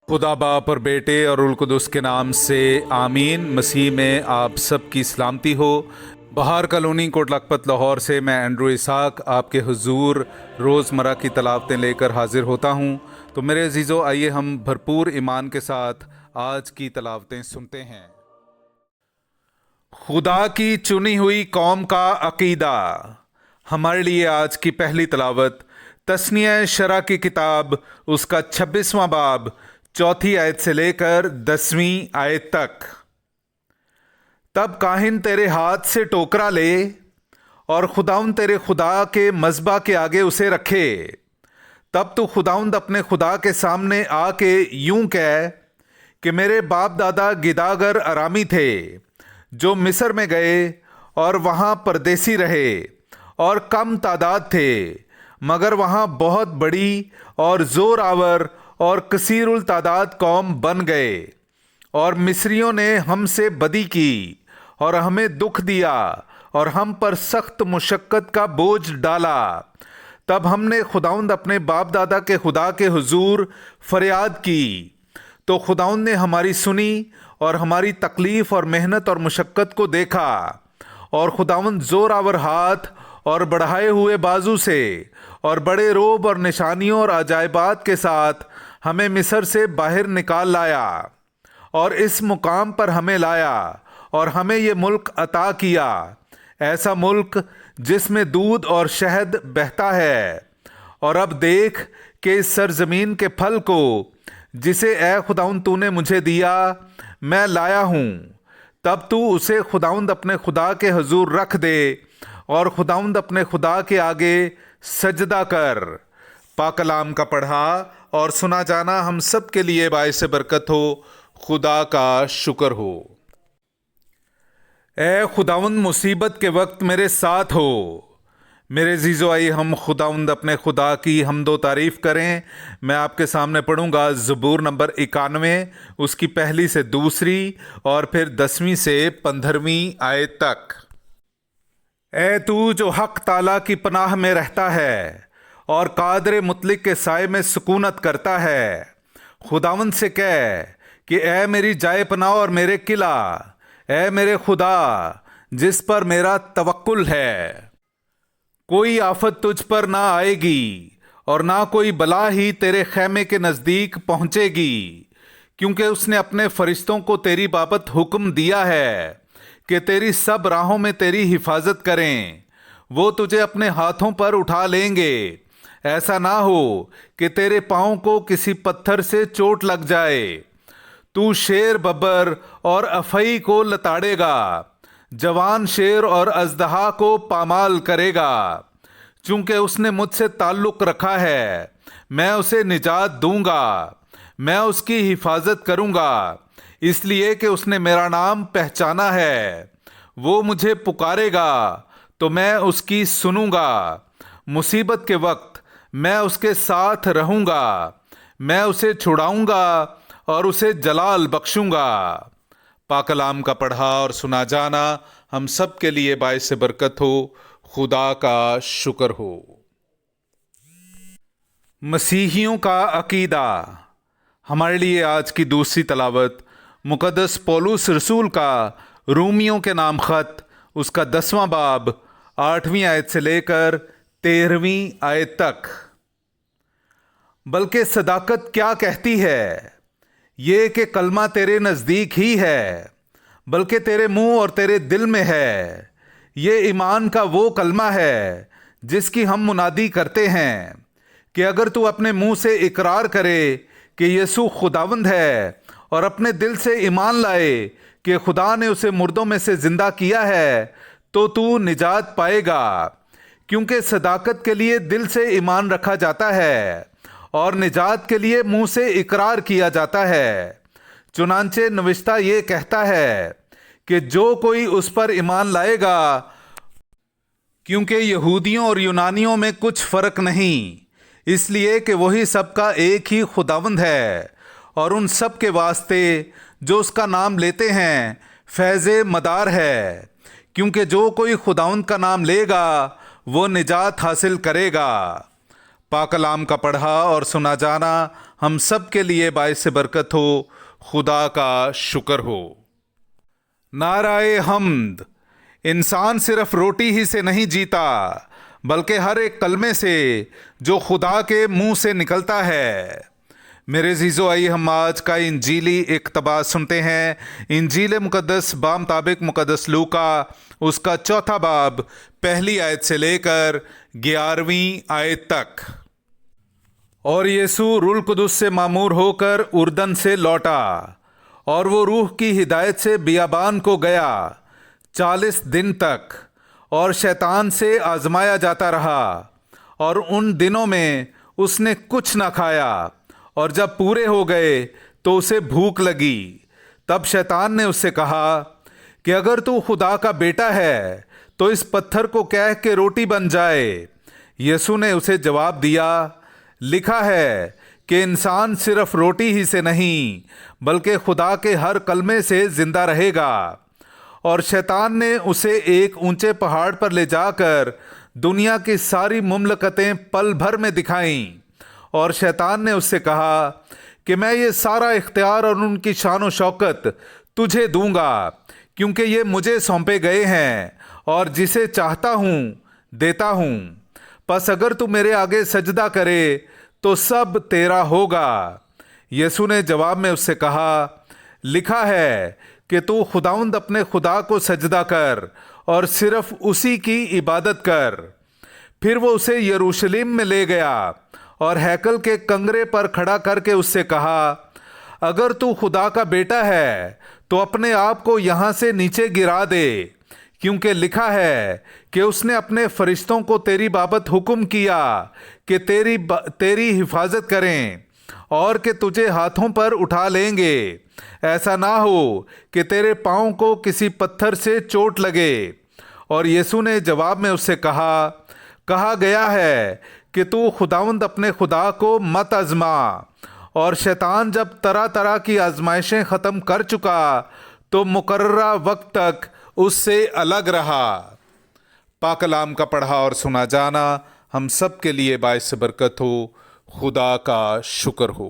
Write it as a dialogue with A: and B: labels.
A: खुदा बाप और बेटे और उल कुदस के नाम से आमीन। मसीह में आप सब की सलामती हो। बहार कॉलोनी कोट लखपत लाहौर से मैं एंड्रू इसाक आपके हुजूर रोज़मर्रा की तलावतें लेकर हाजिर होता हूँ। तो मेरे अजीज़ों, आइए हम भरपूर ईमान के साथ आज की तलावतें सुनते हैं। खुदा की चुनी हुई कौम का अकीदा। हमारे लिए आज की पहली तलावत तस्निया शरा की किताब उसका 26वां बाब 4 आयत से लेकर 10वीं आयत तक। तब काहिन तेरे हाथ से टोकरा ले और खुदाउंद तेरे खुदा के मज़बा के आगे उसे रखे। तब तू खुदाउंद अपने खुदा के सामने आके यूं कह कि मेरे बाप दादा गिदागर अरामी थे जो मिस्र में गए और वहाँ परदेसी रहे और कम तादाद थे, मगर वहाँ बहुत बड़ी और ज़ोर आवर और कसीरुल तादाद कौम बन गए। और मिस्रियों ने हमसे बदी की और हमें दुख दिया और हम पर सख्त मुशक्क़त का बोझ डाला। तब हमने खुदाउंद अपने बाप दादा के खुदा के हुजूर फरियाद की, तो खुदाउंद ने हमारी सुनी और हमारी तकलीफ़ और मेहनत और मुशक्क़त को देखा। और खुदावंद ज़ोर आवर हाथ और बढ़ाए हुए बाजू से और बड़े रोब और निशानियों और अजायबात के साथ हमें मिस्र से बाहर निकाल लाया और इस मुकाम पर हमें लाया और हमें ये मुल्क अता किया, ऐसा मुल्क जिसमें दूध और शहद बहता है। और अब देख कि इस सरजमीन के फल को जिसे ए खुदाउंद तूने मुझे दिया मैं लाया हूँ। तब तू उसे खुदाउंद अपने खुदा के हुजूर रख दे और खुदाउंद अपने खुदा के आगे सजदा कर। पाक कलाम का पढ़ा और सुना जाना हम सब के लिए बाइस बरकत हो। खुदा का शुक्र हो। ए खुदाउंद, मुसीबत के वक्त मेरे साथ हो। मेरे जीजो, आइए हम खुदाउंद अपने खुदा की हमदो तारीफ़ करें। मैं आपके सामने पढ़ूंगा ज़बूर नंबर 91, उसकी पहली से दूसरी और फिर 10वीं से 15वीं आयत तक। ए तू जो हक ताला की पनाह में रहता है और कादर मुतलिक के साए में सुकूनत करता है, खुदावंद से कह कि ए मेरी जाए पनाह और मेरे किला, ए मेरे खुदा जिस पर मेरा तवक्कुल है। कोई आफत तुझ पर ना आएगी और ना कोई बला ही तेरे खैमे के नज़दीक पहुँचेगी, क्योंकि उसने अपने फरिश्तों को तेरी बाबत हुक्म दिया है कि तेरी सब राहों में तेरी हिफाजत करें। वो तुझे अपने हाथों पर उठा लेंगे, ऐसा ना हो कि तेरे पाँव को किसी पत्थर से चोट लग जाए। तू शेर बब्बर और अफई को लताड़ेगा, जवान शेर और अजदहा को पामाल करेगा। चूंकि उसने मुझसे ताल्लुक़ रखा है, मैं उसे निजात दूंगा, मैं उसकी हिफाजत करूंगा, इसलिए कि उसने मेरा नाम पहचाना है। वो मुझे पुकारेगा तो मैं उसकी सुनूंगा। मुसीबत के वक्त मैं उसके साथ रहूंगा, मैं उसे छुड़ाऊंगा और उसे जलाल बख्शूंगा। पाक कलाम का पढ़ा और सुना जाना हम सब के लिए बाइस बरकत हो। खुदा का शुक्र हो। मसीहियों का अकीदा। हमारे लिए आज की दूसरी तलावत मुकद्दस पौलुस रसूल का रूमियों के नाम खत उसका 10वां बाब 8वीं आयत से लेकर 13वीं आयत तक। बल्कि सदाकत क्या कहती है, ये कि कलमा तेरे नज़दीक ही है, बल्कि तेरे मुंह और तेरे दिल में है। ये ईमान का वो कलमा है जिसकी हम मुनादी करते हैं कि अगर तू अपने मुंह से इकरार करे कि यीशु खुदावंद है और अपने दिल से ईमान लाए कि खुदा ने उसे मुर्दों में से जिंदा किया है, तो तू निजात पाएगा। क्योंकि सदाकत के लिए दिल से ईमान रखा जाता है और निजात के लिए मुंह से इकरार किया जाता है। चुनांचे नविश्ता ये कहता है कि जो कोई उस पर ईमान लाएगा, क्योंकि यहूदियों और यूनानियों में कुछ फर्क नहीं, इसलिए कि वही सबका एक ही खुदावंद है और उन सब के वास्ते जो उसका नाम लेते हैं फैज़ मदार है। क्योंकि जो कोई खुदावंद का नाम लेगा वो निजात हासिल करेगा। पाक कलाम का पढ़ा और सुना जाना ہم سب کے لیے باعث برکت ہو. خدا کا شکر ہو. نعرہ حمد. انسان صرف روٹی ہی سے نہیں جیتا بلکہ ہر ایک کلمے سے جو خدا کے منہ سے نکلتا ہے. میرے عزیزو، آئیے ہم آج کا انجیلی اقتباس سنتے ہیں. انجیل مقدس بمطابق مقدس لوکا اس کا 4 باب پہلی آیت سے لے کر 11ویں آیت تک. اور یسوع روح القدس سے معمور ہو کر اردن سے لوٹا اور وہ روح کی ہدایت سے بیابان کو گیا 40 دن تک اور شیطان سے آزمایا جاتا رہا. اور ان دنوں میں اس نے کچھ نہ کھایا، اور جب پورے ہو گئے تو اسے بھوک لگی. تب شیطان نے اس سے کہا کہ اگر تو خدا کا بیٹا ہے تو اس پتھر کو کہہ کہ روٹی بن جائے. یسوع نے اسے جواب دیا، لکھا ہے کہ انسان صرف روٹی ہی سے نہیں بلکہ خدا کے ہر کلمے سے زندہ رہے گا. اور شیطان نے اسے ایک اونچے پہاڑ پر لے جا کر دنیا کی ساری مملکتیں پل بھر میں دکھائیں. اور شیطان نے اس سے کہا کہ میں یہ سارا اختیار اور ان کی شان و شوکت تجھے دوں گا، کیونکہ یہ مجھے سونپے گئے ہیں، اور جسے چاہتا ہوں دیتا ہوں. پس اگر تو میرے آگے سجدہ کرے تو سب تیرا ہوگا. یسوع نے جواب میں اس سے کہا، لکھا ہے کہ تو خداوند اپنے خدا کو سجدہ کر اور صرف اسی کی عبادت کر. پھر وہ اسے یروشلم میں لے گیا اور ہیکل کے کنگرے پر کھڑا کر کے اس سے کہا، اگر تو خدا کا بیٹا ہے تو اپنے آپ کو یہاں سے نیچے گرا دے، کیونکہ لکھا ہے کہ اس نے اپنے فرشتوں کو تیری بابت حکم کیا کہ تیری حفاظت کریں اور کہ تجھے ہاتھوں پر اٹھا لیں گے، ایسا نہ ہو کہ تیرے پاؤں کو کسی پتھر سے چوٹ لگے. اور یسوع نے جواب میں اس سے کہا گیا ہے کہ تو خداوند اپنے خدا کو مت آزما. اور شیطان جب طرح طرح کی آزمائشیں ختم کر چکا تو مقررہ وقت تک اس سے الگ رہا. پاک کلام کا پڑھا اور سنا جانا ہم سب کے لیے باعث برکت ہو. خدا کا شکر ہو.